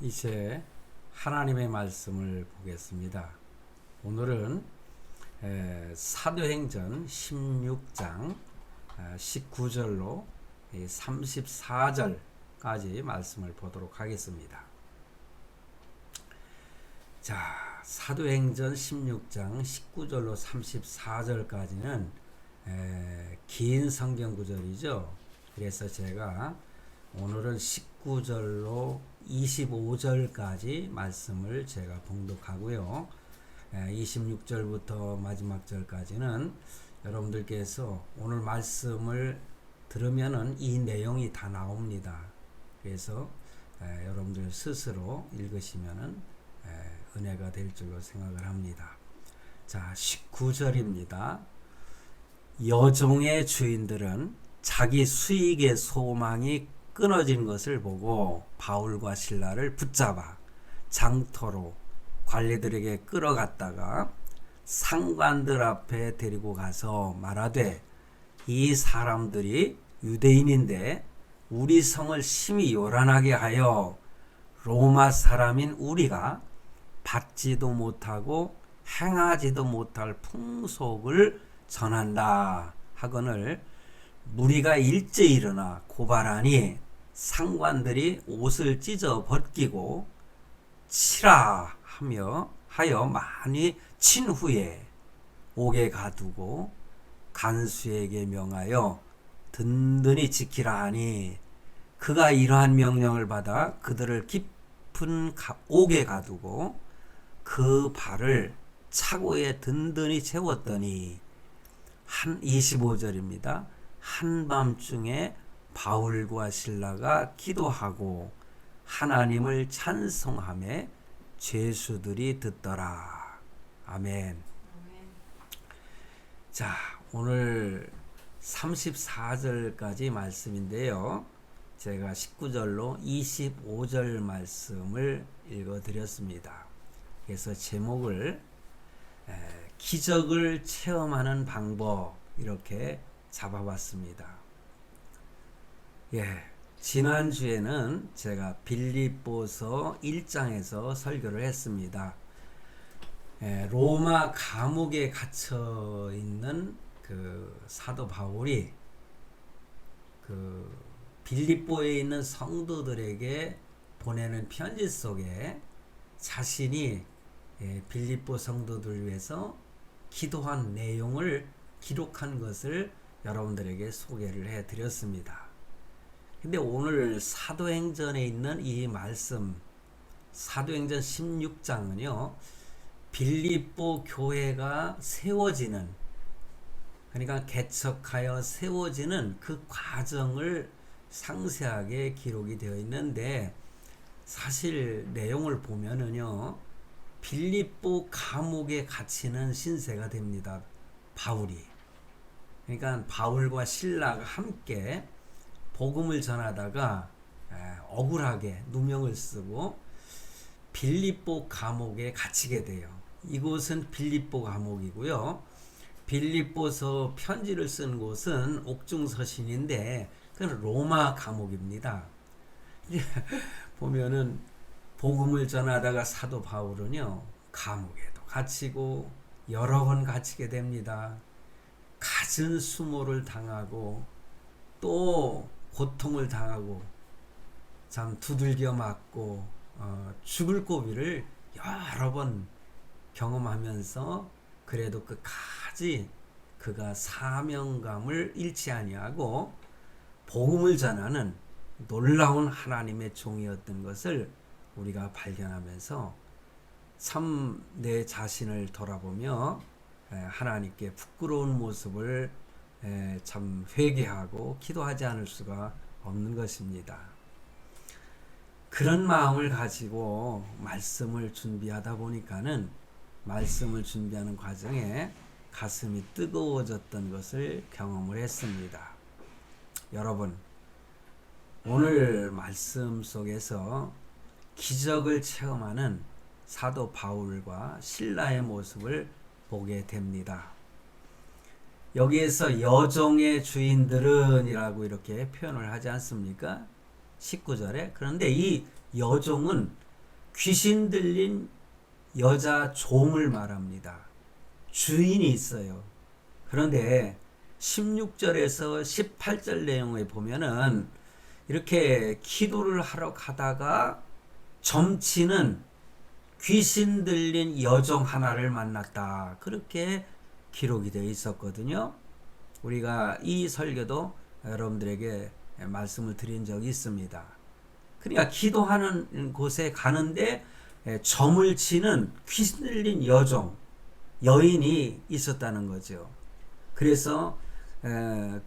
이제 하나님의 말씀을 보겠습니다. 오늘은 사도행전 16장 19절로 34절까지 말씀을 보도록 하겠습니다. 자, 사도행전 16장 19절로 34절까지는 긴 성경 구절이죠. 그래서 제가 오늘은 19절로 25절까지 말씀을 제가 봉독하고요. 26절부터 마지막 절까지는 여러분들께서 오늘 말씀을 들으면은 이 내용이 다 나옵니다. 그래서 여러분들 스스로 읽으시면은 은혜가 될 줄로 생각을 합니다. 자, 19절입니다. 여종의 주인들은 자기 수익의 소망이 끊어진 것을 보고 바울과 실라를 붙잡아 장터로 관리들에게 끌어갔다가 상관들 앞에 데리고 가서 말하되, 이 사람들이 유대인인데 우리 성을 심히 요란하게 하여 로마 사람인 우리가 받지도 못하고 행하지도 못할 풍속을 전한다 하거늘 무리가 일제히 일어나 고발하니 상관들이 옷을 찢어 벗기고 치라 하여 많이 친 후에 옥에 가두고 간수에게 명하여 든든히 지키라 하니, 그가 이러한 명령을 받아 그들을 깊은 옥에 가두고 그 발을 차고에 든든히 채웠더니 25절입니다. 한밤중에 바울과 실라가 기도하고 하나님을 찬송하며 죄수들이 듣더라. 아멘. 자, 오늘 34절까지 말씀인데요. 제가 19절로 25절 말씀을 읽어드렸습니다. 그래서 제목을 기적을 체험하는 방법 이렇게 잡아봤습니다. 지난주에는 제가 빌립보서 1장에서 설교를 했습니다. 로마 감옥에 갇혀 있는 그 사도 바울이 그 빌립보에 있는 성도들에게 보내는 편지 속에 자신이 빌립보 성도들을 위해서 기도한 내용을 기록한 것을 여러분들에게 소개를 해드렸습니다. 근데 오늘 사도행전에 있는 이 말씀, 사도행전 16장은요, 빌립보 교회가 세워지는, 그러니까 개척하여 세워지는 그 과정을 상세하게 기록이 되어 있는데, 사실 내용을 보면은요, 빌립보 감옥에 갇히는 신세가 됩니다. 바울이. 그러니까 바울과 실라가 함께 복음을 전하다가 억울하게 누명을 쓰고 빌립보 감옥에 갇히게 돼요. 이곳은 빌립보 감옥이고요. 빌립보서 편지를 쓴 곳은 옥중서신인데 그건 로마 감옥입니다. 보면은 복음을 전하다가 사도 바울은요, 감옥에도 갇히고 여러 번 갇히게 됩니다. 갖은 수모를 당하고 또 고통을 당하고 참 두들겨 맞고 죽을 고비를 여러 번 경험하면서 그래도 끝까지 그가 사명감을 잃지 아니하고 복음을 전하는 놀라운 하나님의 종이었던 것을 우리가 발견하면서 참 내 자신을 돌아보며 하나님께 부끄러운 모습을 참 회개하고 기도하지 않을 수가 없는 것입니다. 그런 마음을 가지고 말씀을 준비하다 보니까는 말씀을 준비하는 과정에 가슴이 뜨거워졌던 것을 경험을 했습니다. 여러분, 오늘 말씀 속에서 기적을 체험하는 사도 바울과 실라의 모습을 보게 됩니다. 여기에서 여종의 주인들은 이라고 이렇게 표현을 하지 않습니까? 19절에. 그런데 이 여종은 귀신 들린 여자 종을 말합니다. 주인이 있어요. 그런데 16절에서 18절 내용에 보면은 이렇게 기도를 하러 가다가 점치는 귀신 들린 여종 하나를 만났다. 그렇게 기록이 되어 있었거든요. 우리가 이 설교도 여러분들에게 말씀을 드린 적이 있습니다. 그러니까 기도하는 곳에 가는데 점을 치는 귀신 들린 여인이 있었다는 거죠. 그래서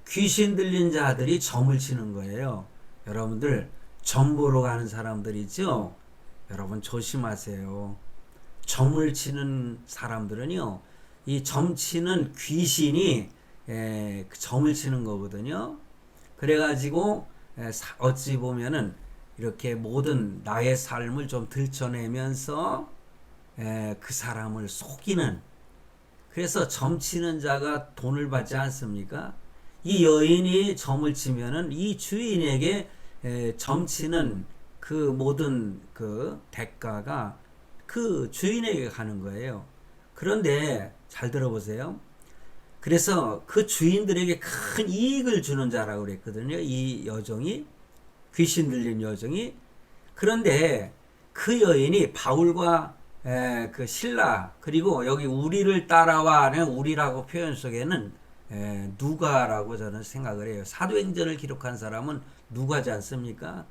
귀신 들린 자들이 점을 치는 거예요. 여러분들 점 보러 가는 사람들이죠. 여러분 조심하세요. 점을 치는 사람들은요, 이 점 치는 귀신이 점을 치는 거거든요. 그래가지고 어찌 보면은 이렇게 모든 나의 삶을 좀 들춰내면서 그 사람을 속이는, 그래서 점 치는 자가 돈을 받지 않습니까? 이 여인이 점을 치면은 이 주인에게 점 치는 그 모든 그 대가가 그 주인에게 가는 거예요. 그런데 잘 들어보세요. 그래서 그 주인들에게 큰 이익을 주는 자라고 그랬거든요. 이 여종이, 귀신 들린 여종이. 그런데 그 여인이 바울과 그 신라, 그리고 여기 우리를 따라와는 우리라고 표현 속에는 누가라고 저는 생각을 해요. 사도행전을 기록한 사람은 누가지 않습니까?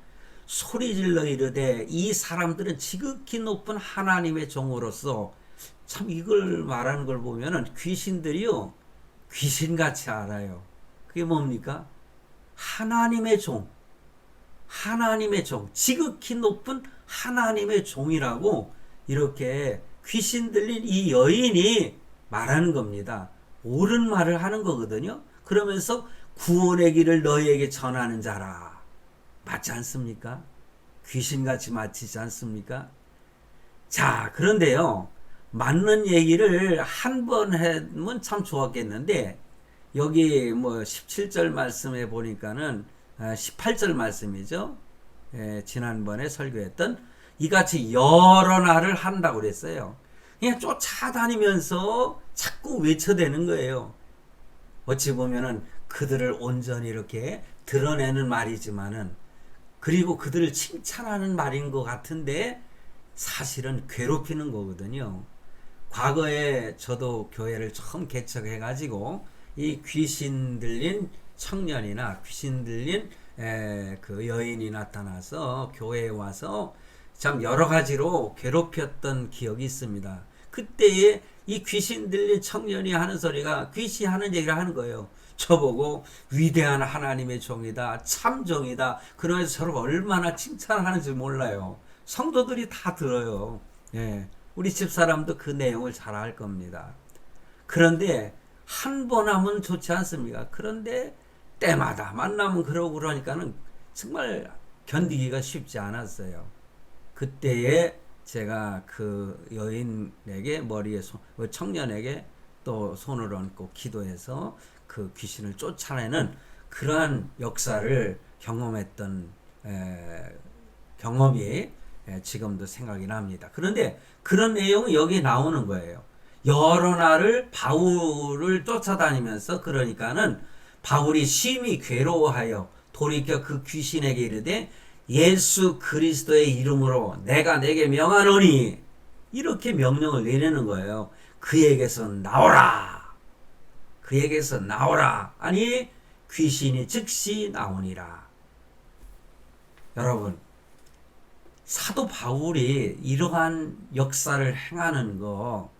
소리질러 이르되 이 사람들은 지극히 높은 하나님의 종으로서, 참 이걸 말하는 걸 보면은 귀신들이요, 귀신같이 알아요. 그게 뭡니까? 하나님의 종, 지극히 높은 하나님의 종이라고 이렇게 귀신 들린 이 여인이 말하는 겁니다. 옳은 말을 하는 거거든요. 그러면서 구원의 길을 너희에게 전하는 자라. 맞지 않습니까? 귀신같이 맞히지 않습니까? 자, 그런데요, 맞는 얘기를 한 번 하면 참 좋았겠는데, 여기 뭐 17절 말씀에 보니까는 18절 말씀이죠. 지난번에 설교했던 이같이 여러 날을 한다고 그랬어요. 그냥 쫓아다니면서 자꾸 외쳐대는 거예요. 어찌 보면은 그들을 온전히 이렇게 드러내는 말이지만은, 그리고 그들을 칭찬하는 말인 것 같은데 사실은 괴롭히는 거거든요. 과거에 저도 교회를 처음 개척해가지고 이 귀신 들린 청년이나 귀신 들린 그 여인이 나타나서 교회에 와서 참 여러 가지로 괴롭혔던 기억이 있습니다. 그때에 이 귀신 들린 청년이 하는 소리가, 귀신이 하는 얘기를 하는 거예요. 저보고 위대한 하나님의 종이다, 참 종이다, 그러면서 저를 얼마나 칭찬하는지 몰라요. 성도들이 다 들어요. 우리 집사람도 그 내용을 잘 알 겁니다. 그런데 한 번 하면 좋지 않습니까? 그런데 때마다 만나면 그러고 그러니까는 정말 견디기가 쉽지 않았어요. 그때에 제가 그 여인에게 머리에 청년에게 또 손을 얹고 기도해서 그 귀신을 쫓아내는 그러한 역사를 경험했던 경험이 지금도 생각이 납니다. 그런데 그런 내용이 여기 나오는 거예요. 여러 날을 바울을 쫓아다니면서, 그러니까는 바울이 심히 괴로워하여 돌이켜 그 귀신에게 이르되 예수 그리스도의 이름으로 내가 내게 명하노니, 이렇게 명령을 내리는 거예요. 그에게서 나오라. 아니 귀신이 즉시 나오니라. 여러분, 사도 바울이 이러한 역사를 행하는 거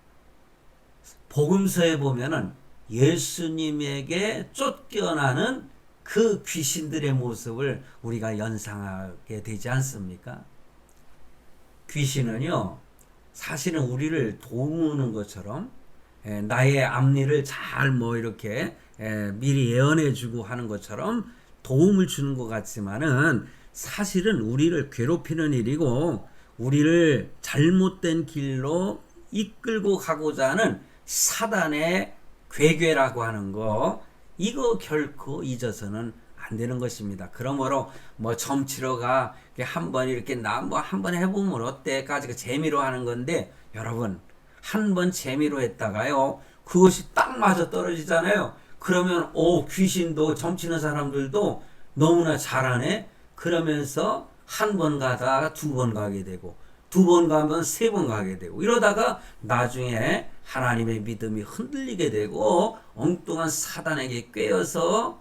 복음서에 보면은 예수님에게 쫓겨나는 그 귀신들의 모습을 우리가 연상하게 되지 않습니까? 귀신은요, 사실은 우리를 도우는 것처럼 나의 앞일을 잘 이렇게 미리 예언해 주고 하는 것처럼 도움을 주는 것 같지만은, 사실은 우리를 괴롭히는 일이고 우리를 잘못된 길로 이끌고 가고자 하는 사단의 괴괴라고 하는 거, 이거 결코 잊어서는 안 안 되는 것입니다. 그러므로 뭐 점치러가 한번 이렇게 나 뭐 한번 해보면 어때까지 그 재미로 하는 건데 여러분 한 번 재미로 했다가요 그것이 딱 맞아 떨어지잖아요. 그러면 오 귀신도 점치는 사람들도 너무나 잘하네. 그러면서 한 번 가다가 두 번 가게 되고 두 번 가면 세 번 가게 되고 이러다가 나중에 하나님의 믿음이 흔들리게 되고 엉뚱한 사단에게 꿰어서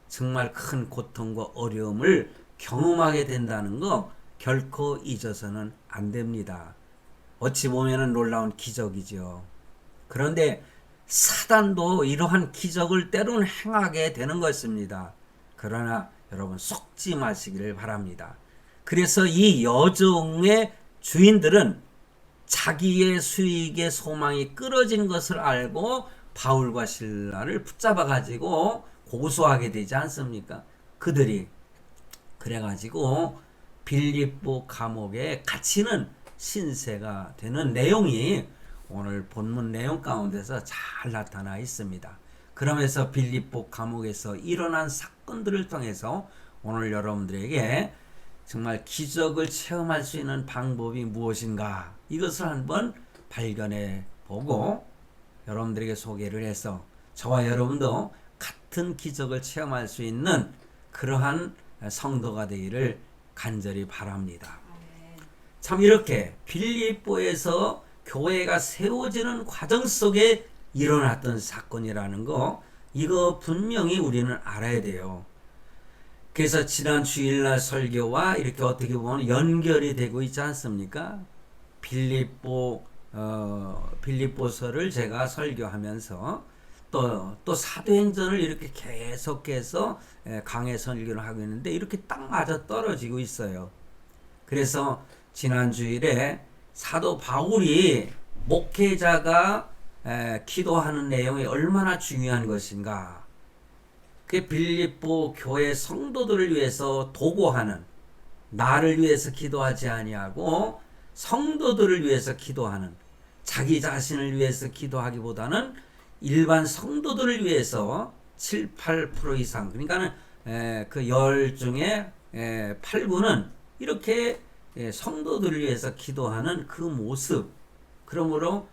정말 큰 고통과 어려움을 경험하게 된다는 거 결코 잊어서는 안 됩니다. 어찌 보면 놀라운 기적이죠. 그런데 사단도 이러한 기적을 때로는 행하게 되는 것입니다. 그러나 여러분 속지 마시기를 바랍니다. 그래서 이 여종의 주인들은 자기의 수익의 소망이 끊어진 것을 알고 바울과 실라를 붙잡아 가지고 고소하게 되지 않습니까? 그들이 그래가지고 빌립보 감옥에 갇히는 신세가 되는 내용이 오늘 본문 내용 가운데서 잘 나타나 있습니다. 그러면서 빌립보 감옥에서 일어난 사건들을 통해서 오늘 여러분들에게 정말 기적을 체험할 수 있는 방법이 무엇인가 이것을 한번 발견해 보고 여러분들에게 소개를 해서 저와 여러분도 같은 기적을 체험할 수 있는 그러한 성도가 되기를 간절히 바랍니다. 참 이렇게 빌립보에서 교회가 세워지는 과정 속에 일어났던 사건이라는 거 이거 분명히 우리는 알아야 돼요. 그래서 지난 주일날 설교와 이렇게 어떻게 보면 연결이 되고 있지 않습니까? 빌립보서를 제가 설교하면서 또 사도행전을 이렇게 계속해서 강해 설교를 하고 있는데 이렇게 딱 맞아 떨어지고 있어요. 그래서 지난 주일에 사도 바울이 목회자가 기도하는 내용이 얼마나 중요한 것인가. 그 빌립보 교회 성도들을 위해서 도구하는 나를 위해서 기도하지 아니하고 성도들을 위해서 기도하는 자기 자신을 위해서 기도하기보다는 일반 성도들을 위해서 7, 8% 이상 그러니까는 그 10 중에 8분은 이렇게 성도들을 위해서 기도하는 그 모습. 그러므로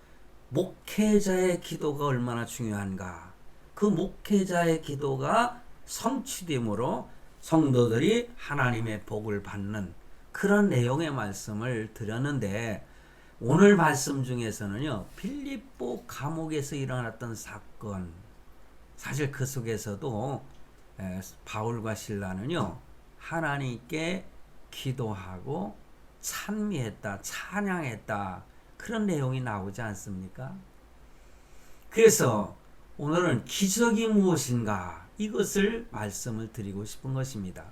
목회자의 기도가 얼마나 중요한가. 그 목회자의 기도가 성취됨으로 성도들이 하나님의 복을 받는 그런 내용의 말씀을 드렸는데 오늘 말씀 중에서는요 빌립보 감옥에서 일어났던 사건 사실 그 속에서도 바울과 실라는요 하나님께 기도하고 찬미했다 찬양했다 그런 내용이 나오지 않습니까? 그래서 오늘은 기적이 무엇인가 이것을 말씀을 드리고 싶은 것입니다.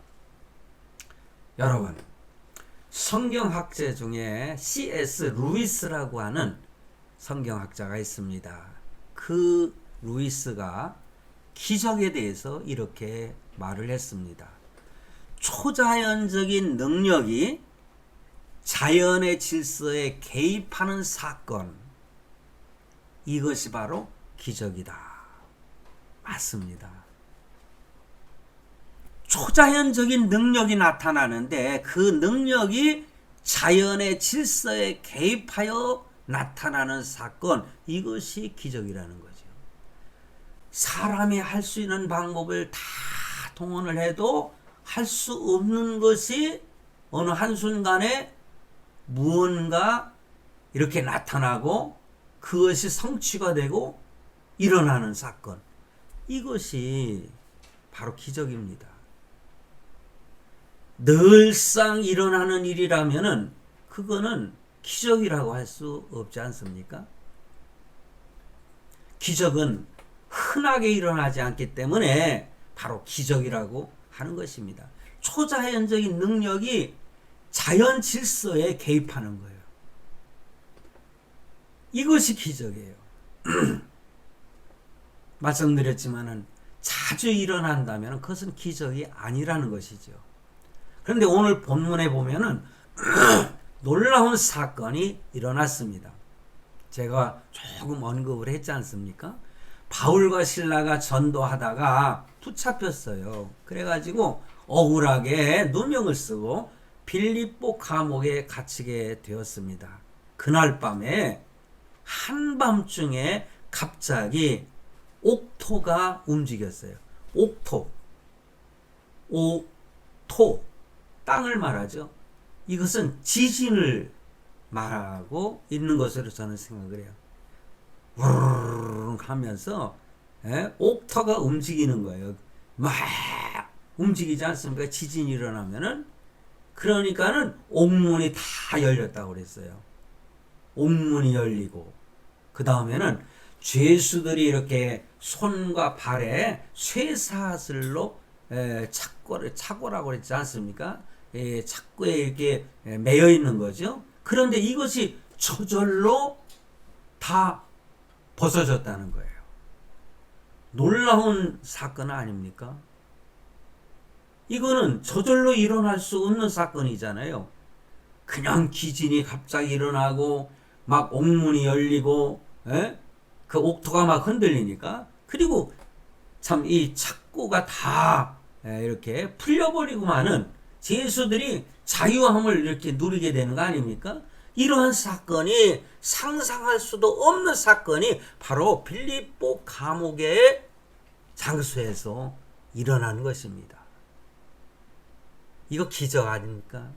여러분 성경학자 중에 C.S. 루이스라고 하는 성경학자가 있습니다. 그 루이스가 기적에 대해서 이렇게 말을 했습니다. 초자연적인 능력이 자연의 질서에 개입하는 사건 이것이 바로 기적이다. 맞습니다. 초자연적인 능력이 나타나는데 그 능력이 자연의 질서에 개입하여 나타나는 사건 이것이 기적이라는 거죠. 사람이 할 수 있는 방법을 다 동원을 해도 할 수 없는 것이 어느 한순간에 무언가 이렇게 나타나고 그것이 성취가 되고 일어나는 사건 이것이 바로 기적입니다. 늘상 일어나는 일이라면은 그거는 기적이라고 할 수 없지 않습니까? 기적은 흔하게 일어나지 않기 때문에 바로 기적이라고 하는 것입니다. 초자연적인 능력이 자연 질서에 개입하는 거예요. 이것이 기적이에요. 말씀드렸지만은 자주 일어난다면 그것은 기적이 아니라는 것이죠. 그런데 오늘 본문에 보면은 놀라운 사건이 일어났습니다. 제가 조금 언급을 했지 않습니까? 바울과 실라가 전도하다가 붙잡혔어요. 그래가지고 억울하게 누명을 쓰고 빌립보 감옥에 갇히게 되었습니다. 그날 밤에 한밤중에 갑자기 옥토가 움직였어요. 옥토, 오토, 땅을 말하죠. 이것은 지진을 말하고 있는 것으로 저는 생각을 해요. 우르르 하면서 옥토가 움직이는 거예요. 막 움직이지 않습니까? 지진이 일어나면은. 그러니까는 옥문이 다 열렸다고 그랬어요. 옥문이 열리고 그 다음에는 죄수들이 이렇게 손과 발에 쇠사슬로 착고라고 그랬지 않습니까? 착고에 이렇게 매여 있는 거죠. 그런데 이것이 저절로 다 벗어졌다는 거예요. 놀라운 사건 아닙니까? 이거는 저절로 일어날 수 없는 사건이잖아요. 그냥 기진이 갑자기 일어나고 막 옥문이 열리고 그 옥토가 막 흔들리니까. 그리고 참 이 착고가 다 이렇게 풀려버리고만은 죄수들이 자유함을 이렇게 누리게 되는 거 아닙니까? 이러한 사건이 상상할 수도 없는 사건이 바로 빌립보 감옥의 장소에서 일어나는 것입니다. 이거 기적 아닙니까?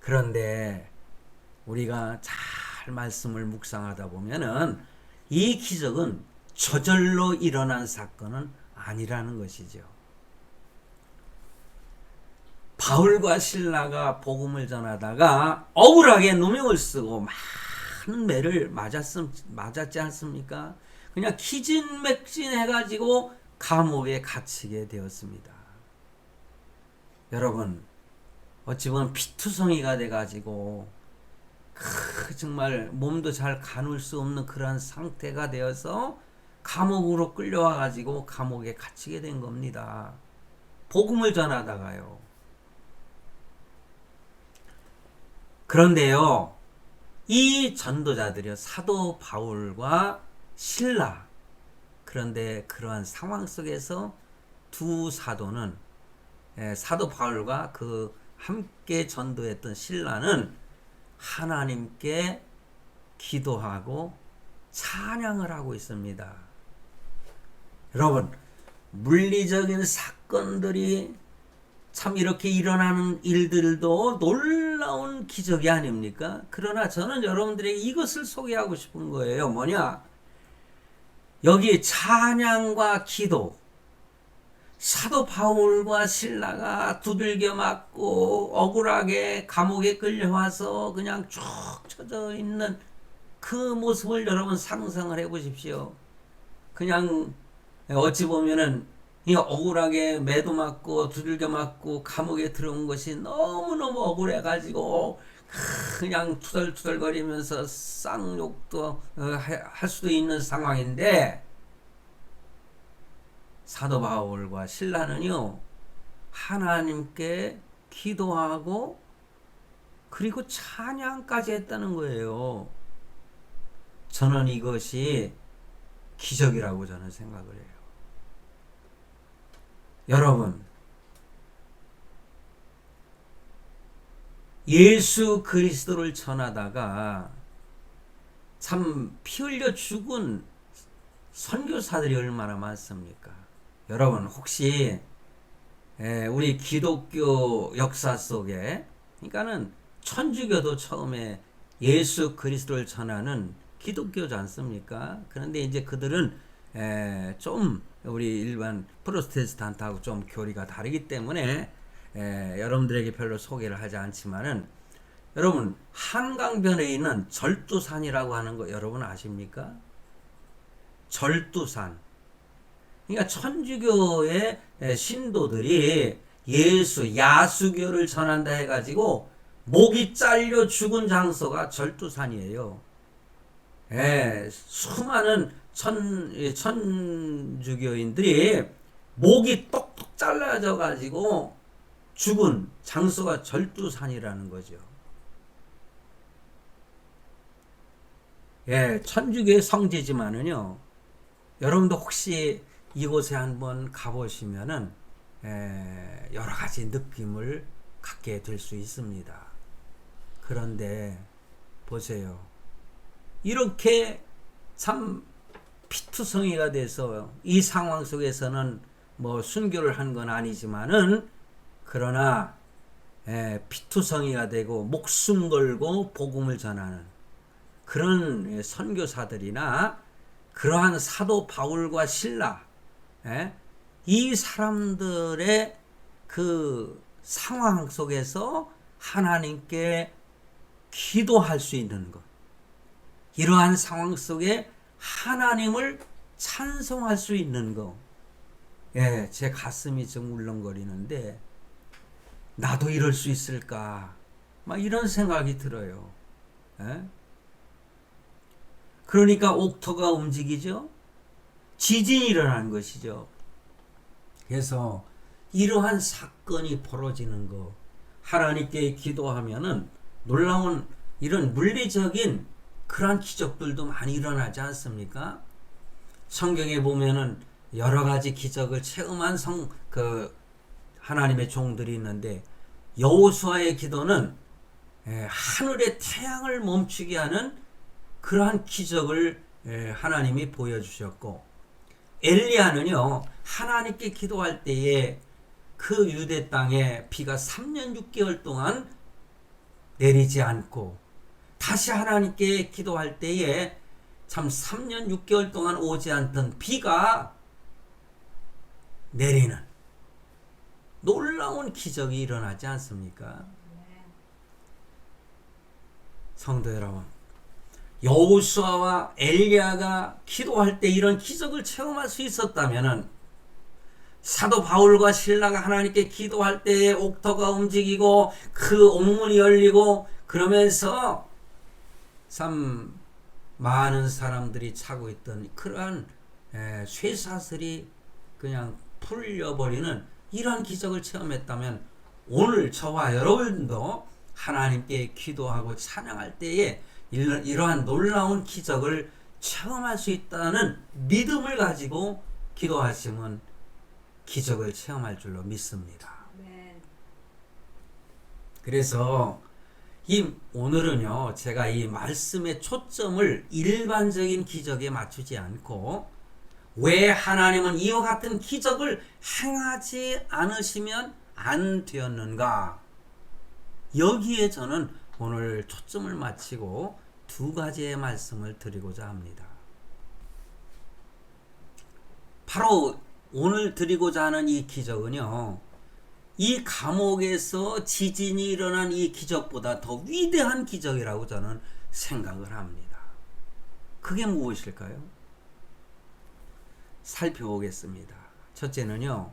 그런데 우리가 잘 말씀을 묵상하다 보면은 이 기적은 저절로 일어난 사건은 아니라는 것이죠. 바울과 실라가 복음을 전하다가 억울하게 누명을 쓰고 많은 매를 맞았지 않습니까? 그냥 기진맥진해가지고 감옥에 갇히게 되었습니다. 여러분, 어찌 보면 피투성이가 돼가지고 정말 몸도 잘 가눌 수 없는 그런 상태가 되어서 감옥으로 끌려와가지고 감옥에 갇히게 된 겁니다. 복음을 전하다가요. 그런데요, 이 전도자들이요, 사도 바울과 실라. 그런데 그러한 상황 속에서 두 사도는 사도 바울과 그 함께 전도했던 실라는 하나님께 기도하고 찬양을 하고 있습니다. 여러분, 물리적인 사건들이 참 이렇게 일어나는 일들도 놀라운 기적이 아닙니까? 그러나 저는 여러분들에게 이것을 소개하고 싶은 거예요. 뭐냐? 여기 찬양과 기도, 사도 바울과 실라가 두들겨 맞고 억울하게 감옥에 끌려와서 그냥 쭉 쳐져 있는 그 모습을 여러분 상상을 해 보십시오. 그냥 어찌 보면은 이 억울하게 매도 맞고 두들겨 맞고 감옥에 들어온 것이 너무너무 억울해 가지고 그냥 투덜투덜거리면서 쌍욕도 할 수도 있는 상황인데, 사도 바울과 실라는요, 하나님께 기도하고 그리고 찬양까지 했다는 거예요. 저는 이것이 기적이라고 저는 생각을 해요. 여러분, 예수 그리스도를 전하다가 참 피 흘려 죽은 선교사들이 얼마나 많습니까? 여러분, 혹시 우리 기독교 역사 속에, 그러니까는 천주교도 처음에 예수 그리스도를 전하는 기독교지 않습니까? 그런데 이제 그들은 좀 우리 일반 프로테스탄트하고 좀 교리가 다르기 때문에 여러분들에게 별로 소개를 하지 않지만은, 여러분, 한강변에 있는 절두산이라고 하는 거 여러분 아십니까? 절두산. 그러니까 천주교의 신도들이 야수교를 전한다 해가지고 목이 잘려 죽은 장소가 절두산이에요. 수많은 천주교인들이 목이 똑똑 잘라져 가지고 죽은 장소가 절두산이라는 거죠. 예, 천주교의 성지지만은요, 여러분도 혹시 이곳에 한번 가보시면은, 여러 가지 느낌을 갖게 될 수 있습니다. 그런데, 보세요. 이렇게 참 피투성이가 돼서 이 상황 속에서는 뭐 순교를 한 건 아니지만은, 그러나, 피투성이가 되고 목숨 걸고 복음을 전하는 그런 선교사들이나 그러한 사도 바울과 실라, 이 사람들의 그 상황 속에서 하나님께 기도할 수 있는 것, 이러한 상황 속에 하나님을 찬송할 수 있는 것, 제 가슴이 좀 울렁거리는데 나도 이럴 수 있을까? 막 이런 생각이 들어요. 그러니까 옥토가 움직이죠. 지진이 일어나는 것이죠. 그래서 이러한 사건이 벌어지는 거, 하나님께 기도하면은 놀라운 이런 물리적인 그러한 기적들도 많이 일어나지 않습니까? 성경에 보면은 여러 가지 기적을 체험한 하나님의 종들이 있는데, 여호수아의 기도는 하늘의 태양을 멈추게 하는 그러한 기적을 하나님이 보여주셨고, 엘리야는요, 하나님께 기도할 때에 그 유대 땅에 비가 3년 6개월 동안 내리지 않고, 다시 하나님께 기도할 때에 참 3년 6개월 동안 오지 않던 비가 내리는 놀라운 기적이 일어나지 않습니까? 성도 여러분, 여호수아와 엘리야가 기도할 때 이런 기적을 체험할 수 있었다면은, 사도 바울과 실라가 하나님께 기도할 때에 옥토가 움직이고 그 옥문이 열리고 그러면서 참 많은 사람들이 차고 있던 그러한 쇠사슬이 그냥 풀려버리는 이러한 기적을 체험했다면, 오늘 저와 여러분도 하나님께 기도하고 찬양할 때에 이러한 놀라운 기적을 체험할 수 있다는 믿음을 가지고 기도하시면 기적을 체험할 줄로 믿습니다. 그래서 오늘은요, 제가 이 말씀의 초점을 일반적인 기적에 맞추지 않고, 왜 하나님은 이와 같은 기적을 행하지 않으시면 안 되었는가, 여기에 저는 오늘 초점을 맞추고 두 가지의 말씀을 드리고자 합니다. 바로 오늘 드리고자 하는 이 기적은요, 이 감옥에서 지진이 일어난 이 기적보다 더 위대한 기적이라고 저는 생각을 합니다. 그게 무엇일까요? 살펴보겠습니다. 첫째는요,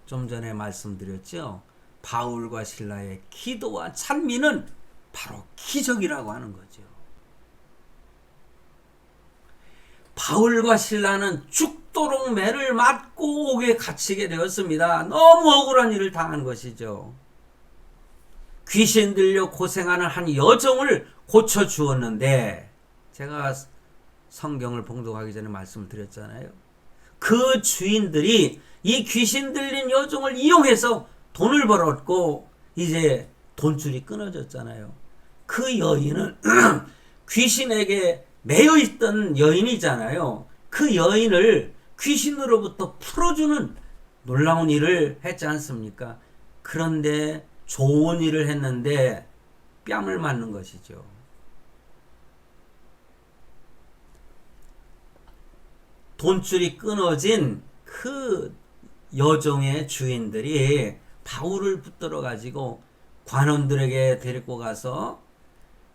좀 전에 말씀드렸죠. 바울과 실라의 기도와 찬미는 바로 기적이라고 하는 거죠. 바울과 실라는 죽도록 매를 맞고 옥에 갇히게 되었습니다. 너무 억울한 일을 당한 것이죠. 귀신 들려 고생하는 한 여종을 고쳐주었는데, 제가 성경을 봉독하기 전에 말씀을 드렸잖아요. 그 주인들이 이 귀신 들린 여종을 이용해서 돈을 벌었고 이제 돈줄이 끊어졌잖아요. 그 여인은 귀신에게 매여 있던 여인이잖아요. 그 여인을 귀신으로부터 풀어주는 놀라운 일을 했지 않습니까? 그런데 좋은 일을 했는데 뺨을 맞는 것이죠. 돈줄이 끊어진 그 여종의 주인들이 바울을 붙들어 가지고 관원들에게 데리고 가서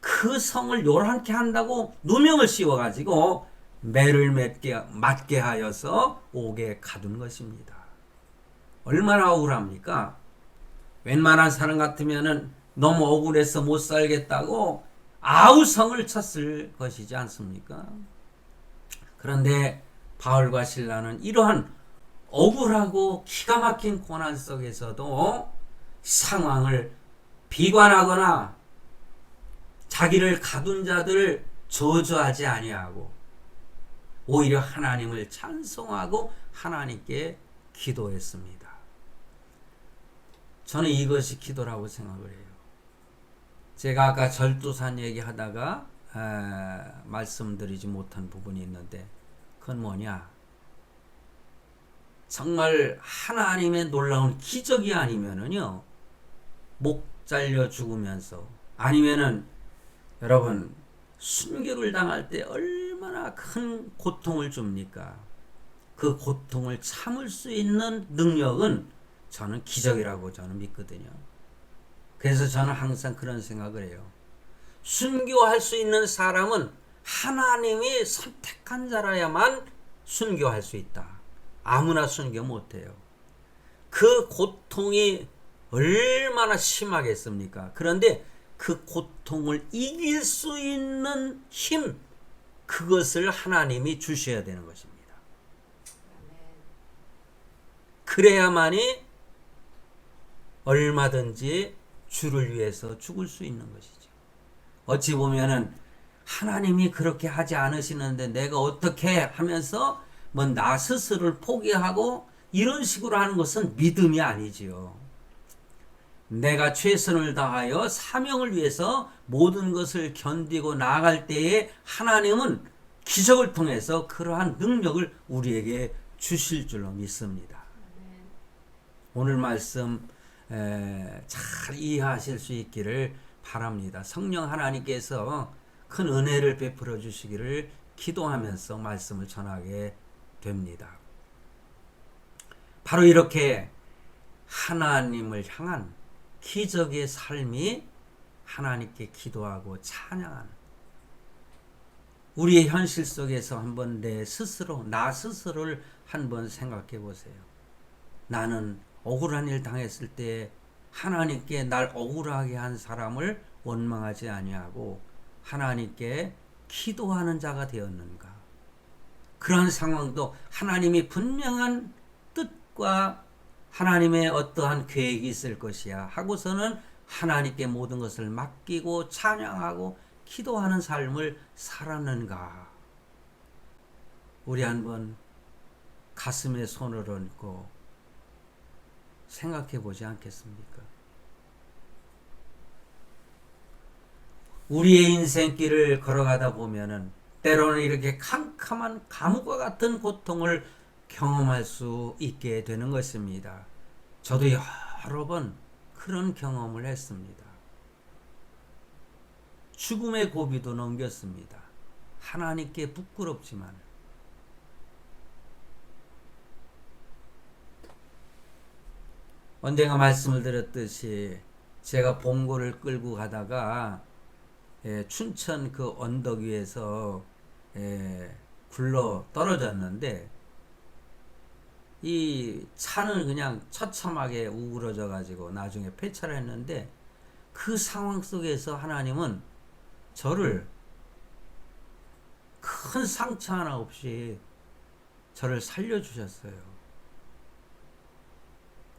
그 성을 요란케 한다고 누명을 씌워 가지고 매를 맞게 하여서 옥에 가둔 것입니다. 얼마나 억울합니까? 웬만한 사람 같으면은 너무 억울해서 못 살겠다고 아우성을 쳤을 것이지 않습니까? 그런데 바울과 실라는 이러한 억울하고 기가 막힌 고난 속에서도 상황을 비관하거나 자기를 가둔 자들을 저주하지 아니하고 오히려 하나님을 찬송하고 하나님께 기도했습니다. 저는 이것이 기도라고 생각을 해요. 제가 아까 절두산 얘기하다가 말씀드리지 못한 부분이 있는데 그건 뭐냐? 정말 하나님의 놀라운 기적이 아니면은요, 목 잘려 죽으면서, 아니면은 여러분 순교를 당할 때 얼마나 큰 고통을 줍니까? 그 고통을 참을 수 있는 능력은 저는 기적이라고 저는 믿거든요. 그래서 저는 항상 그런 생각을 해요. 순교할 수 있는 사람은 하나님이 선택한 자라야만 순교할 수 있다. 아무나 순교 못해요. 그 고통이 얼마나 심하겠습니까? 그런데 그 고통을 이길 수 있는 힘, 그것을 하나님이 주셔야 되는 것입니다. 그래야만이 얼마든지 주를 위해서 죽을 수 있는 것이죠. 어찌 보면은 하나님이 그렇게 하지 않으시는데 내가 어떻게 하면서 뭐 나 스스로를 포기하고 이런 식으로 하는 것은 믿음이 아니지요. 내가 최선을 다하여 사명을 위해서 모든 것을 견디고 나아갈 때에 하나님은 기적을 통해서 그러한 능력을 우리에게 주실 줄로 믿습니다. 오늘 말씀 잘 이해하실 수 있기를 바랍니다. 성령 하나님께서 큰 은혜를 베풀어 주시기를 기도하면서 말씀을 전하게 됩니다. 바로 이렇게 하나님을 향한 기적의 삶이 하나님께 기도하고 찬양하는 우리의 현실 속에서 한번 나 스스로를 한번 생각해 보세요. 나는 억울한 일 당했을 때 하나님께 날 억울하게 한 사람을 원망하지 아니하고 하나님께 기도하는 자가 되었는가? 그러한 상황도 하나님이 분명한 뜻과 하나님의 어떠한 계획이 있을 것이야 하고서는 하나님께 모든 것을 맡기고 찬양하고 기도하는 삶을 살았는가? 우리 한번 가슴에 손을 얹고 생각해 보지 않겠습니까? 우리의 인생길을 걸어가다 보면은 때로는 이렇게 캄캄한 감옥과 같은 고통을 경험할 수 있게 되는 것입니다. 저도 여러 번 그런 경험을 했습니다. 죽음의 고비도 넘겼습니다. 하나님께 부끄럽지만 언젠가 말씀을 드렸듯이 제가 봉고를 끌고 가다가 춘천 그 언덕 위에서 굴러 떨어졌는데 이 차는 그냥 처참하게 우그러져 가지고 나중에 폐차를 했는데 그 상황 속에서 하나님은 저를 큰 상처 하나 없이 저를 살려주셨어요.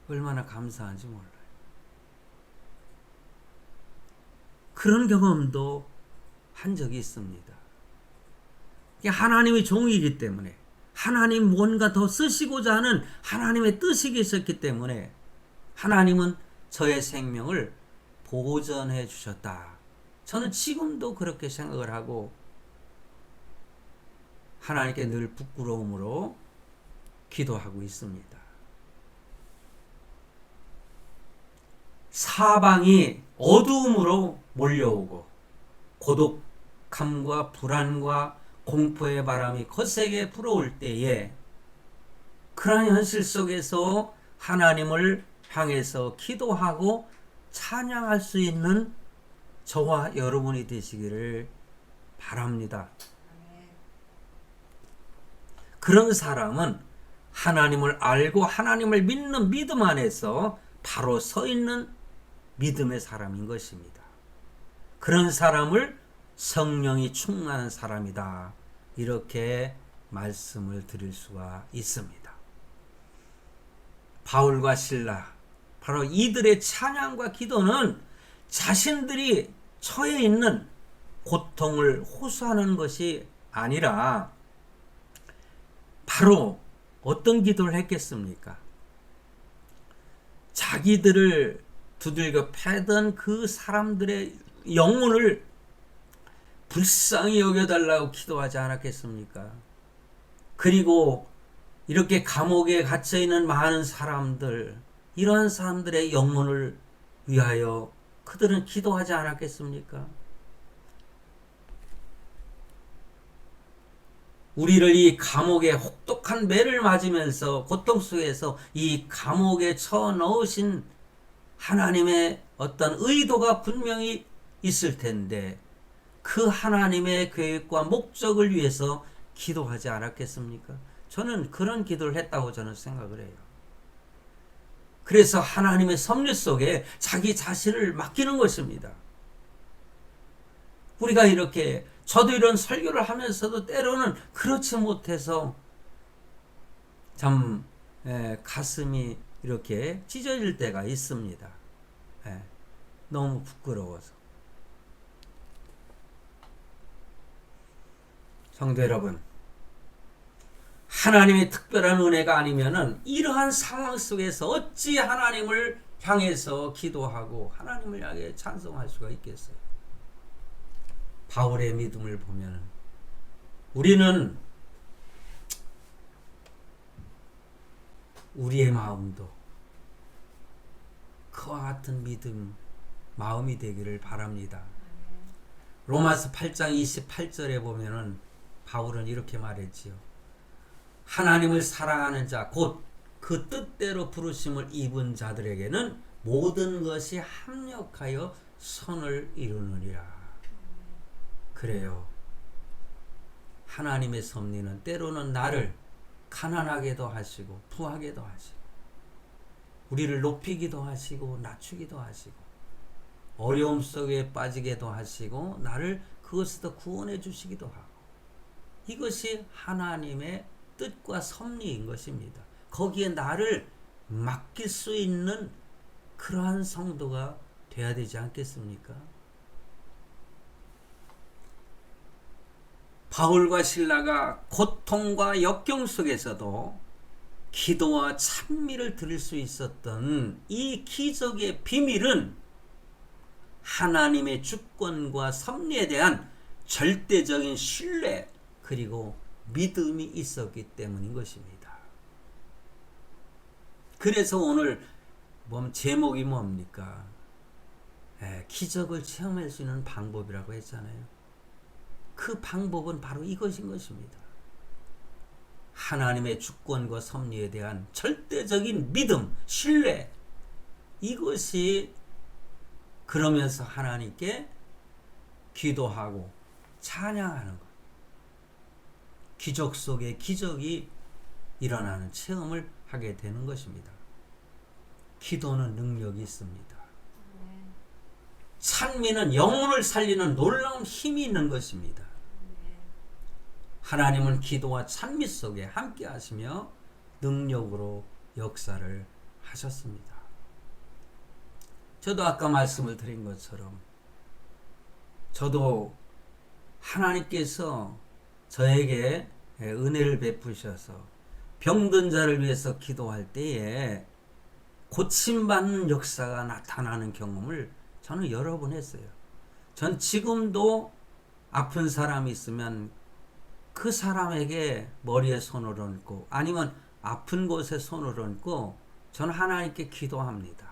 얼마나 감사한지 몰라요. 그런 경험도 한 적이 있습니다. 하나님의 종이기 때문에 하나님 뭔가 더 쓰시고자 하는 하나님의 뜻이 있었기 때문에 하나님은 저의 생명을 보전해 주셨다. 저는 지금도 그렇게 생각을 하고 하나님께 늘 부끄러움으로 기도하고 있습니다. 사방이 어두움으로 몰려오고 고독함과 불안과 공포의 바람이 거세게 불어올 때에 그러한 현실 속에서 하나님을 향해서 기도하고 찬양할 수 있는 저와 여러분이 되시기를 바랍니다. 그런 사람은 하나님을 알고 하나님을 믿는 믿음 안에서 바로 서 있는 믿음의 사람인 것입니다. 그런 사람을 성령이 충만한 사람이다. 이렇게 말씀을 드릴 수가 있습니다. 바울과 실라, 바로 이들의 찬양과 기도는 자신들이 처해 있는 고통을 호소하는 것이 아니라 바로 어떤 기도를 했겠습니까? 자기들을 두들겨 패던 그 사람들의 영혼을 불쌍히 여겨달라고 기도하지 않았겠습니까? 그리고 이렇게 감옥에 갇혀있는 많은 사람들, 이러한 사람들의 영혼을 위하여 그들은 기도하지 않았겠습니까? 우리를 이 감옥에 혹독한 매를 맞으면서 고통 속에서 이 감옥에 쳐 넣으신 하나님의 어떤 의도가 분명히 있을 텐데 그 하나님의 계획과 목적을 위해서 기도하지 않았겠습니까? 저는 그런 기도를 했다고 저는 생각을 해요. 그래서 하나님의 섭리 속에 자기 자신을 맡기는 것입니다. 우리가 이렇게 저도 이런 설교를 하면서도 때로는 그렇지 못해서 참 가슴이 이렇게 찢어질 때가 있습니다. 너무 부끄러워서. 성도 여러분, 하나님의 특별한 은혜가 아니면은 이러한 상황 속에서 어찌 하나님을 향해서 기도하고 하나님을 향해 찬송할 수가 있겠어요? 바울의 믿음을 보면 우리는 우리의 마음도 그와 같은 믿음 마음이 되기를 바랍니다. 로마서 8장 28절에 보면은 바울은 이렇게 말했지요. 하나님을 사랑하는 자 곧 그 뜻대로 부르심을 입은 자들에게는 모든 것이 합력하여 선을 이루느니라. 그래요. 하나님의 섭리는 때로는 나를 가난하게도 하시고 부하게도 하시고 우리를 높이기도 하시고 낮추기도 하시고 어려움 속에 빠지게도 하시고 나를 그것에서 구원해 주시기도 하고 이것이 하나님의 뜻과 섭리인 것입니다. 거기에 나를 맡길 수 있는 그러한 성도가 돼야 되지 않겠습니까? 바울과 실라가 고통과 역경 속에서도 기도와 찬미를 들을 수 있었던 이 기적의 비밀은 하나님의 주권과 섭리에 대한 절대적인 신뢰 그리고 믿음이 있었기 때문인 것입니다. 그래서 오늘 제목이 뭡니까? 기적을 체험할 수 있는 방법이라고 했잖아요. 그 방법은 바로 이것인 것입니다. 하나님의 주권과 섭리에 대한 절대적인 믿음, 신뢰 이것이 그러면서 하나님께 기도하고 찬양하는 것. 기적 속에 기적이 일어나는 체험을 하게 되는 것입니다. 기도는 능력이 있습니다. 찬미는 영혼을 살리는 놀라운 힘이 있는 것입니다. 하나님은 기도와 찬미 속에 함께 하시며 능력으로 역사를 하셨습니다. 저도 아까 말씀을 드린 것처럼 저도 하나님께서 저에게 은혜를 베푸셔서 병든 자를 위해서 기도할 때에 고침받는 역사가 나타나는 경험을 저는 여러 번 했어요. 전 지금도 아픈 사람이 있으면 그 사람에게 머리에 손을 얹고 아니면 아픈 곳에 손을 얹고 저는 하나님께 기도합니다.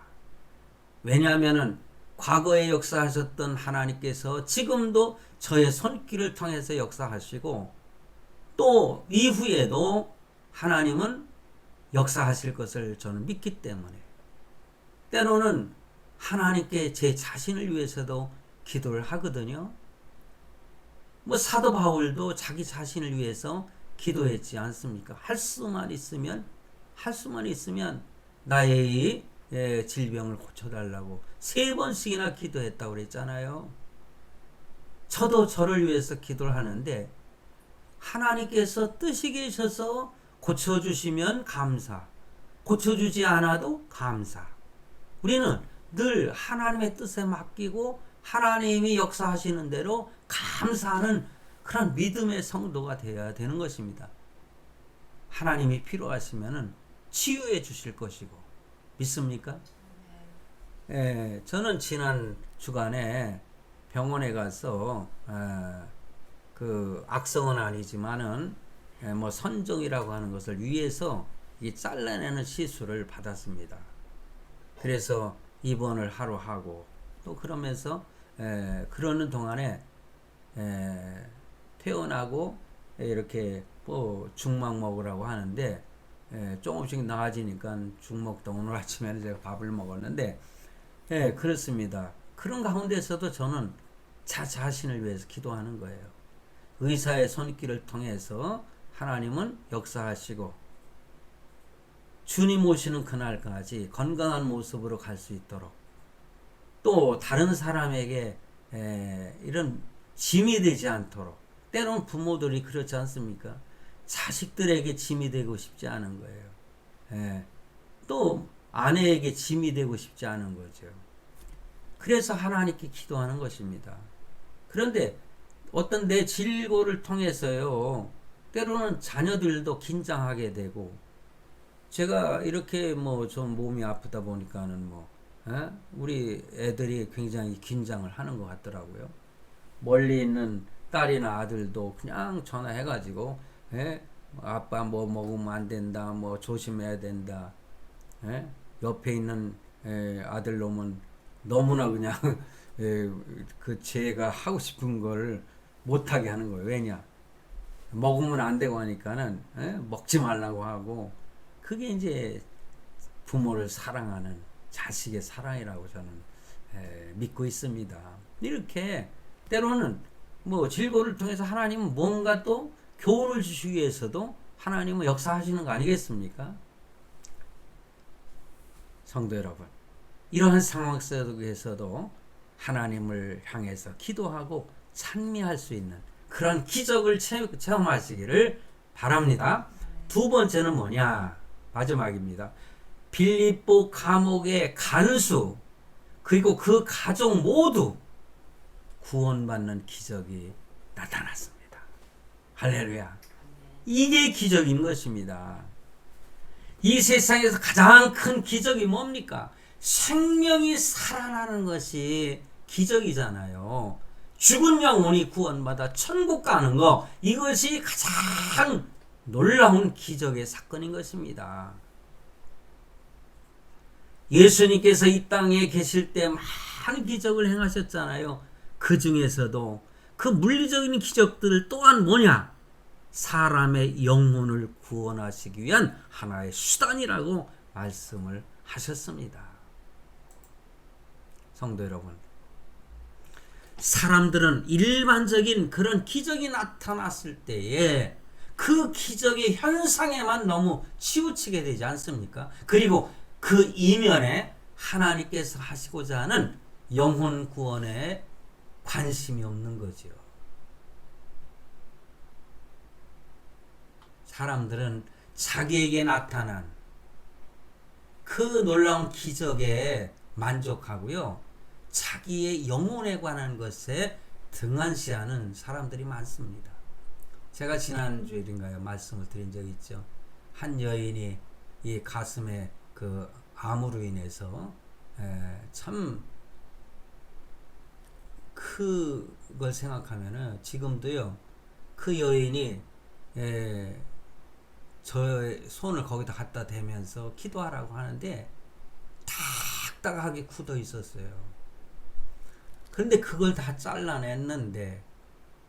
왜냐하면 과거에 역사하셨던 하나님께서 지금도 저의 손길을 통해서 역사하시고 또 이후에도 하나님은 역사하실 것을 저는 믿기 때문에 때로는 하나님께 제 자신을 위해서도 기도를 하거든요. 사도 바울도 자기 자신을 위해서 기도했지 않습니까? 할 수만 있으면 나의 이 질병을 고쳐달라고 3번씩이나 기도했다고 그랬잖아요. 저도 저를 위해서 기도를 하는데 하나님께서 뜻이 계셔서 고쳐주시면 감사, 고쳐주지 않아도 감사. 우리는 늘 하나님의 뜻에 맡기고 하나님이 역사하시는 대로 감사하는 그런 믿음의 성도가 되어야 되는 것입니다. 하나님이 필요하시면은 치유해 주실 것이고 믿습니까? 예, 저는 지난 주간에 병원에 가서 그 악성은 아니지만은 뭐 선종이라고 하는 것을 위해서 이 잘라내는 시술을 받았습니다. 그래서 입원을 하루 하고 또 그러면서 그러는 동안에 퇴원하고 이렇게 뭐 죽막 먹으라고 하는데 조금씩 나아지니까 죽 먹다 오늘 아침에는 제가 밥을 먹었는데 그렇습니다. 그런 가운데서도 저는 자신을 위해서 기도하는 거예요. 의사의 손길을 통해서 하나님은 역사하시고 주님 오시는 그날까지 건강한 모습으로 갈 수 있도록 또 다른 사람에게 이런 짐이 되지 않도록 때로는 부모들이 그렇지 않습니까? 자식들에게 짐이 되고 싶지 않은 거예요. 또 아내에게 짐이 되고 싶지 않은 거죠. 그래서 하나님께 기도하는 것입니다. 그런데 어떤 내 질고를 통해서요, 때로는 자녀들도 긴장하게 되고, 제가 이렇게 뭐 좀 몸이 아프다 보니까는 우리 애들이 굉장히 긴장을 하는 것 같더라고요. 멀리 있는 딸이나 아들도 그냥 전화해가지고, 아빠 뭐 먹으면 안 된다, 뭐 조심해야 된다. 옆에 있는 아들 놈은 너무나 그냥 그 제가 하고 싶은 걸 못하게 하는 거예요. 왜냐? 먹으면 안 되고 하니까는 먹지 말라고 하고, 그게 이제 부모를 사랑하는 자식의 사랑이라고 저는 믿고 있습니다. 이렇게 때로는 뭐 질고를 통해서 하나님은 뭔가 또 교훈을 주시기 위해서도 하나님은 역사하시는 거 아니겠습니까? 성도 여러분, 이러한 상황 속에서도 하나님을 향해서 기도하고 찬미할 수 있는 그런 기적을 체험하시기를 바랍니다. 두 번째는 뭐냐? 마지막입니다. 빌립보 감옥의 간수 그리고 그 가족 모두 구원받는 기적이 나타났습니다. 할렐루야. 이게 기적인 것입니다. 이 세상에서 가장 큰 기적이 뭡니까? 생명이 살아나는 것이 기적이잖아요. 죽은 영혼이 구원받아 천국 가는 거, 이것이 가장 놀라운 기적의 사건인 것입니다. 예수님께서 이 땅에 계실 때 많은 기적을 행하셨잖아요. 그 중에서도 그 물리적인 기적들 또한 뭐냐? 사람의 영혼을 구원하시기 위한 하나의 수단이라고 말씀을 하셨습니다. 성도 여러분, 사람들은 일반적인 그런 기적이 나타났을 때에 그 기적의 현상에만 너무 치우치게 되지 않습니까? 그리고 그 이면에 하나님께서 하시고자 하는 영혼 구원에 관심이 없는 거죠. 사람들은 자기에게 나타난 그 놀라운 기적에 만족하고요, 자기의 영혼에 관한 것에 등한시하는 사람들이 많습니다. 제가 지난주일인가요? 말씀을 드린 적이 있죠. 한 여인이 이 가슴에 그 암으로 인해서 참 그걸 생각하면은 지금도요, 그 여인이 저의 손을 거기다 갖다 대면서 기도하라고 하는데 딱딱하게 굳어 있었어요. 그런데 그걸 다 잘라냈는데,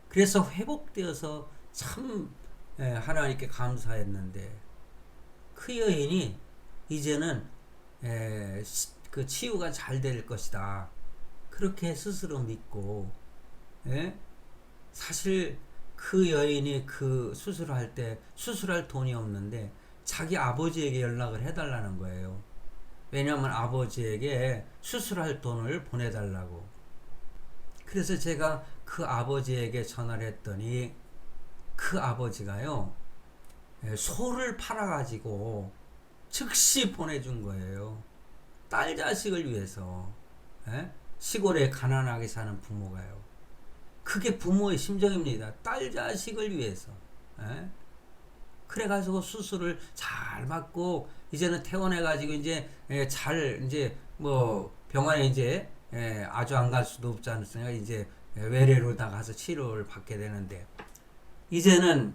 그래서 회복되어서 참 하나님께 감사했는데, 그 여인이 이제는 그 치유가 잘 될 것이다, 그렇게 스스로 믿고, 사실 그 여인이 그 수술할 때 수술할 돈이 없는데 자기 아버지에게 연락을 해달라는 거예요. 왜냐하면 아버지에게 수술할 돈을 보내달라고. 그래서 제가 그 아버지에게 전화를 했더니 그 아버지가요, 소를 팔아가지고 즉시 보내준 거예요. 딸 자식을 위해서. 시골에 가난하게 사는 부모가요. 그게 부모의 심정입니다. 딸 자식을 위해서. 예? 그래가지고 수술을 잘 받고 이제는 퇴원해가지고 이제 잘 이제 뭐 병원에 이제 아주 안 갈 수도 없지 않습니까? 이제 외래로 나가서 치료를 받게 되는데 이제는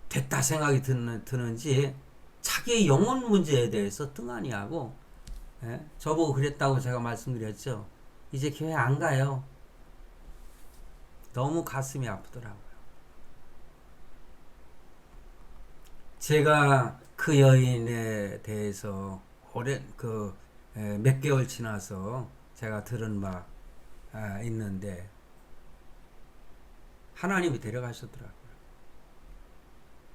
됐다 생각이 드는지 자기의 영혼 문제에 대해서 등한히 하고 저보고 그랬다고 제가 말씀드렸죠. 이제 교회 안 가요. 너무 가슴이 아프더라고요. 제가 그 여인에 대해서 몇 개월 지나서 제가 들은 바 있는데 하나님이 데려가셨더라고요.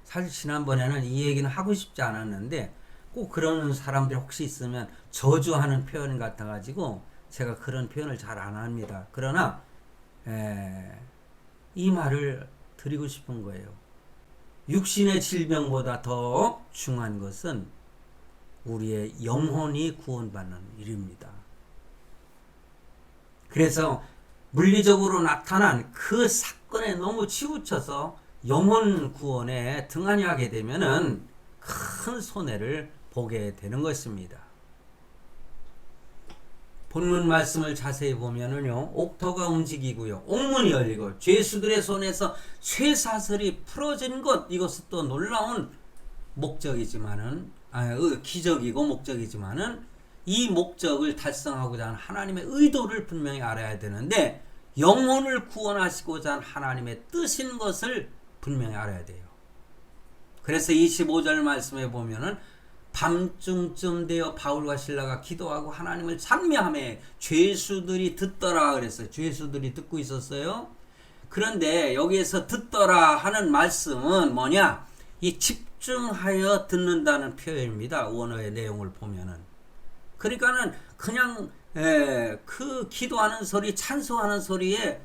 사실 지난번에는 이 얘기는 하고 싶지 않았는데 꼭 그러는 사람들이 혹시 있으면 저주하는 표현 같아가지고 제가 그런 표현을 잘 안 합니다. 그러나 이 말을 드리고 싶은 거예요. 육신의 질병보다 더 중요한 것은 우리의 영혼이 구원받는 일입니다. 그래서 물리적으로 나타난 그 사건에 너무 치우쳐서 영혼 구원에 등한히 하게 되면은 큰 손해를 보게 되는 것입니다. 본문 말씀을 자세히 보면은요, 옥토가 움직이고요, 옥문이 열리고 죄수들의 손에서 쇠사슬이 풀어진 것, 이것은 또 놀라운 목적이지만은 기적이고 목적이지만은 이 목적을 달성하고자 하는 하나님의 의도를 분명히 알아야 되는데 영혼을 구원하시고자 하는 하나님의 뜻인 것을 분명히 알아야 돼요. 그래서 25절 말씀에 보면은 밤중쯤 되어 바울과 실라가 기도하고 하나님을 찬미하며 죄수들이 듣더라 그랬어요. 죄수들이 듣고 있었어요. 그런데 여기에서 듣더라 하는 말씀은 뭐냐? 이 집중하여 듣는다는 표현입니다. 원어의 내용을 보면은. 그러니까는 그냥 그 기도하는 소리, 찬송하는 소리에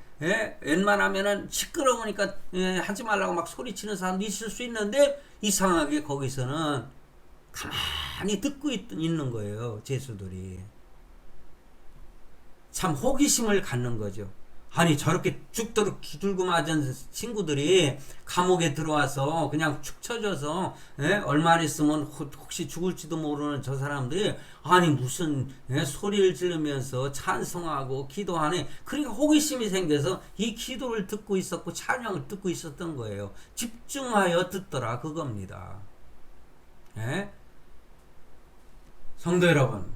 웬만하면은 시끄러우니까 하지 말라고 막 소리치는 사람도 있을 수 있는데 이상하게 거기서는 가만히 듣고 있는 거예요. 죄수들이. 참 호기심을 갖는 거죠. 아니 저렇게 죽도록 기들고 맞은 친구들이 감옥에 들어와서 그냥 축 처져서 얼마 있으면 혹시 죽을지도 모르는 저 사람들이 아니 무슨 소리를 지르면서 찬송하고 기도하네. 그러니까 호기심이 생겨서 이 기도를 듣고 있었고 찬양을 듣고 있었던 거예요. 집중하여 듣더라 그겁니다. 성도 여러분,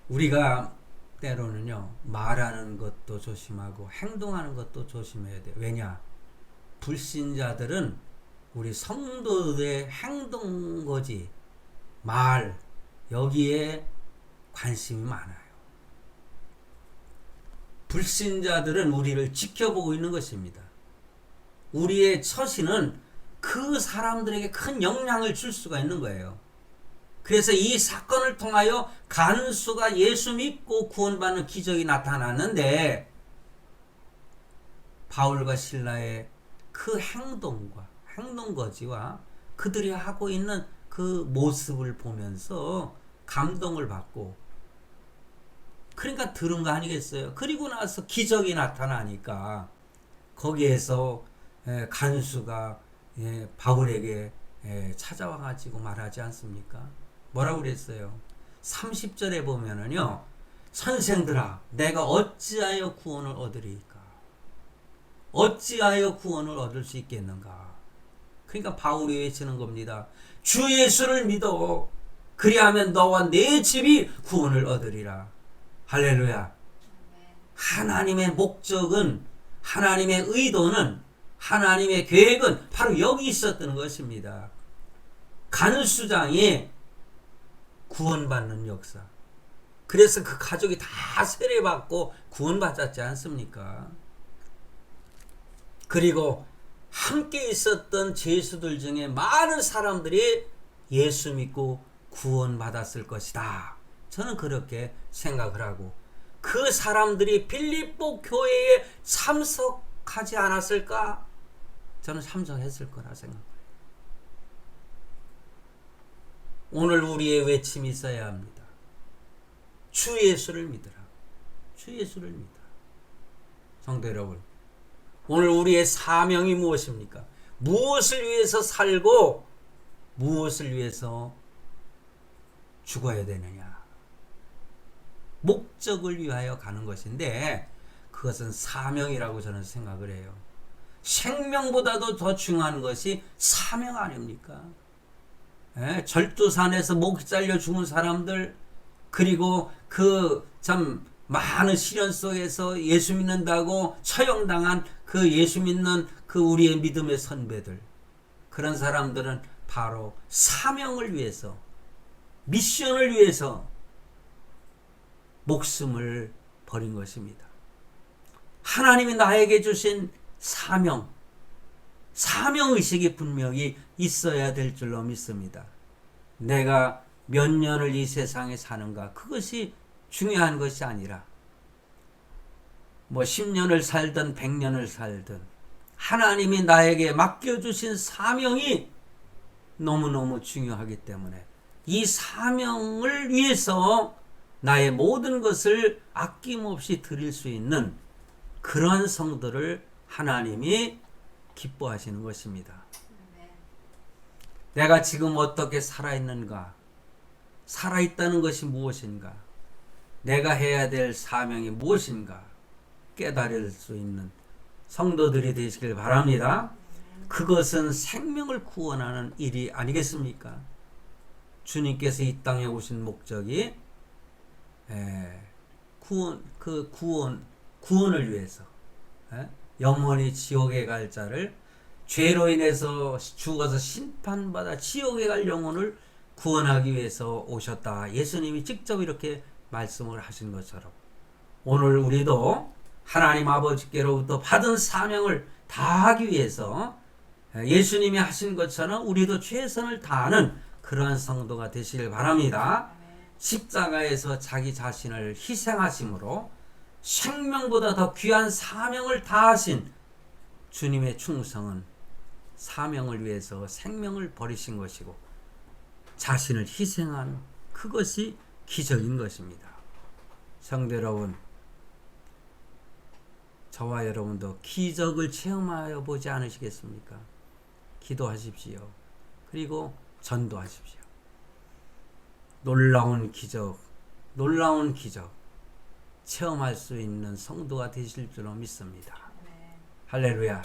우리가 때로는요 말하는 것도 조심하고 행동하는 것도 조심해야 돼요. 왜냐? 불신자들은 우리 성도들의 행동거지 말 여기에 관심이 많아요. 불신자들은 우리를 지켜보고 있는 것입니다. 우리의 처신은 그 사람들에게 큰 영향을 줄 수가 있는 거예요. 그래서 이 사건을 통하여 간수가 예수 믿고 구원받는 기적이 나타났는데 바울과 실라의 그 행동거지와 그들이 하고 있는 그 모습을 보면서 감동을 받고 그러니까 들은 거 아니겠어요. 그리고 나서 기적이 나타나니까 거기에서 간수가 바울에게 찾아와 가지고 말하지 않습니까? 뭐라고 그랬어요? 30절에 보면은요, 선생들아, 내가 어찌하여 구원을 얻으리까? 어찌하여 구원을 얻을 수 있겠는가? 그러니까 바울이 외치는 겁니다. 주 예수를 믿어. 그리하면 너와 내 집이 구원을 얻으리라. 할렐루야. 하나님의 목적은, 하나님의 의도는, 하나님의 계획은 바로 여기 있었던 것입니다. 간수장이 구원받는 역사. 그래서 그 가족이 다 세례받고 구원받았지 않습니까? 그리고 함께 있었던 죄수들 중에 많은 사람들이 예수 믿고 구원받았을 것이다. 저는 그렇게 생각을 하고 그 사람들이 빌립보 교회에 참석하지 않았을까? 저는 참석했을 거라 생각해요. 오늘 우리의 외침이 있어야 합니다. 주 예수를 믿으라. 주 예수를 믿으라. 성도 여러분, 오늘 우리의 사명이 무엇입니까? 무엇을 위해서 살고 무엇을 위해서 죽어야 되느냐? 목적을 위하여 가는 것인데 그것은 사명이라고 저는 생각을 해요. 생명보다도 더 중요한 것이 사명 아닙니까? 절도산에서 목 잘려 죽은 사람들, 그리고 그 참 많은 시련 속에서 예수 믿는다고 처형당한 그 예수 믿는 그 우리의 믿음의 선배들, 그런 사람들은 바로 사명을 위해서, 미션을 위해서 목숨을 버린 것입니다. 하나님이 나에게 주신 사명의식이 분명히 있어야 될 줄로 믿습니다. 내가 몇 년을 이 세상에 사는가, 그것이 중요한 것이 아니라 10년을 살든 100년을 살든 하나님이 나에게 맡겨주신 사명이 너무너무 중요하기 때문에 이 사명을 위해서 나의 모든 것을 아낌없이 드릴 수 있는 그런 성도를 하나님이 기뻐하시는 것입니다. 내가 지금 어떻게 살아있는가? 살아있다는 것이 무엇인가? 내가 해야 될 사명이 무엇인가? 깨달을 수 있는 성도들이 되시길 바랍니다. 그것은 생명을 구원하는 일이 아니겠습니까? 주님께서 이 땅에 오신 목적이 구원을 위해서, 영원히 지옥에 갈 자를, 죄로 인해서 죽어서 심판받아 지옥에 갈 영혼을 구원하기 위해서 오셨다. 예수님이 직접 이렇게 말씀을 하신 것처럼 오늘 우리도 하나님 아버지께로부터 받은 사명을 다하기 위해서 예수님이 하신 것처럼 우리도 최선을 다하는 그러한 성도가 되시길 바랍니다. 십자가에서 자기 자신을 희생하심으로 생명보다 더 귀한 사명을 다하신 주님의 충성은 사명을 위해서 생명을 버리신 것이고 자신을 희생한 그것이 기적인 것입니다. 성도 여러분, 저와 여러분도 기적을 체험하여 보지 않으시겠습니까? 기도하십시오. 그리고 전도하십시오. 놀라운 기적 체험할 수 있는 성도가 되실 줄로 믿습니다. 할렐루야.